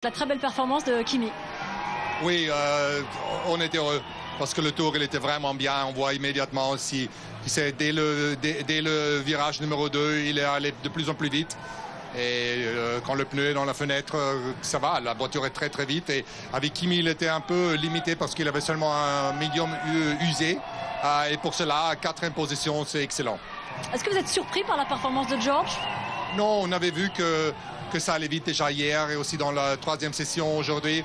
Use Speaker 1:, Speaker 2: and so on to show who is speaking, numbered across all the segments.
Speaker 1: La très belle performance de Kimi.
Speaker 2: Oui, on était heureux parce que le tour il était vraiment bien. On voit immédiatement aussi, dès le virage numéro 2, il est allé de plus en plus vite. Et quand le pneu est dans la fenêtre, ça va, la voiture est très très vite. Et avec Kimi, il était un peu limité parce qu'il avait seulement un médium usé. Et pour cela, 4e position, c'est excellent.
Speaker 1: Est-ce que vous êtes surpris par la performance de George?
Speaker 2: Non, on avait vu que ça allait vite déjà hier et aussi dans la 3e session aujourd'hui.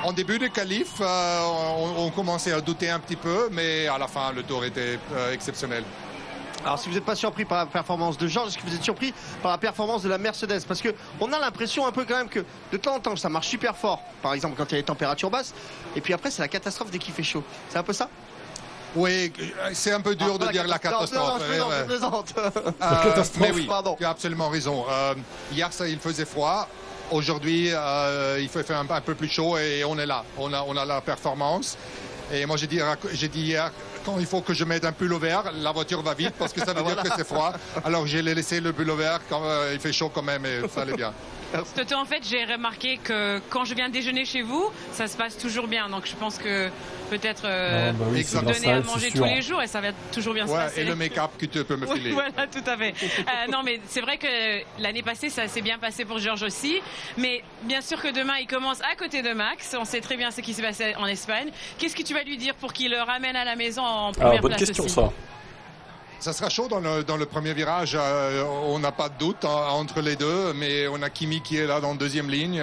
Speaker 2: En début de qualif, on commençait à douter un petit peu, mais à la fin, le tour était exceptionnel.
Speaker 3: Alors, si vous n'êtes pas surpris par la performance de George, est-ce que vous êtes surpris par la performance de la Mercedes? Parce qu'on a l'impression un peu quand même que de temps en temps, ça marche super fort. Par exemple, quand il y a les températures basses. Et puis après, c'est la catastrophe dès qu'il fait chaud. C'est un peu ça?
Speaker 2: Oui, c'est un peu dur de dire la catastrophe.
Speaker 3: Je plaisante.
Speaker 2: Mais oui,
Speaker 3: pardon.
Speaker 2: tu as absolument raison. Hier, il faisait froid. Aujourd'hui, il fait un peu plus chaud et on est là. On a la performance. Et moi, j'ai dit hier, quand il faut que je mette un pull vert, la voiture va vite parce que ça veut dire que c'est froid. Alors, j'ai laissé le pull vert quand il fait chaud quand même et ça allait bien.
Speaker 4: Toto, en fait, j'ai remarqué que quand je viens déjeuner chez vous, ça se passe toujours bien. Donc, je pense que peut-être vous donner à manger tous les jours et ça va toujours bien se passer.
Speaker 2: Et le make-up que tu peux me filer.
Speaker 4: Voilà, tout à fait. Non, mais c'est vrai que l'année passée, ça s'est bien passé pour George aussi. Mais bien sûr que demain, il commence à côté de Max. On sait très bien ce qui s'est passé en Espagne. Qu'est-ce que tu vas lui dire pour qu'il le ramène à la maison en première
Speaker 5: bonne
Speaker 4: place
Speaker 5: question,
Speaker 4: aussi?
Speaker 2: Ça sera chaud dans le premier virage, on n'a pas de doute entre les deux, mais on a Kimi qui est là dans 2e ligne.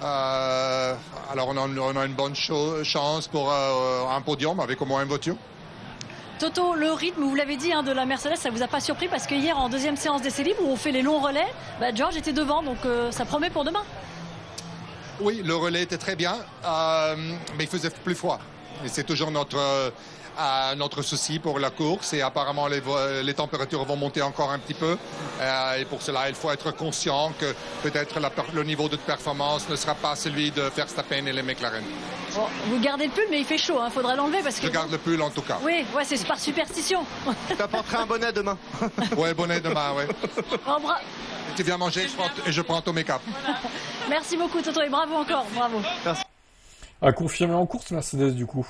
Speaker 2: Alors on a une bonne chance pour un podium avec au moins une voiture.
Speaker 1: Toto, le rythme, vous l'avez dit, de la Mercedes, ça vous a pas surpris parce que hier en 2e séance d'essai libre où on fait les longs relais, George était devant, donc ça promet pour demain.
Speaker 2: Oui, le relais était très bien, mais il faisait plus froid. Et c'est toujours notre souci pour la course et apparemment les températures vont monter encore un petit peu et pour cela il faut être conscient que peut-être le niveau de performance ne sera pas celui de Verstappen et les McLaren.
Speaker 1: Bon, vous gardez le pull mais il fait chaud, faudra l'enlever parce que...
Speaker 2: Je garde le pull en tout cas.
Speaker 1: Oui, ouais, c'est par superstition.
Speaker 3: Tu apporteras un bonnet demain.
Speaker 2: Oui, bonnet demain, oui.
Speaker 1: Bon,
Speaker 2: Tu viens manger et je prends ton make-up.
Speaker 1: Voilà. Merci beaucoup Toto et bravo encore, bravo.
Speaker 3: Merci.
Speaker 5: A confirmé en course Mercedes du coup.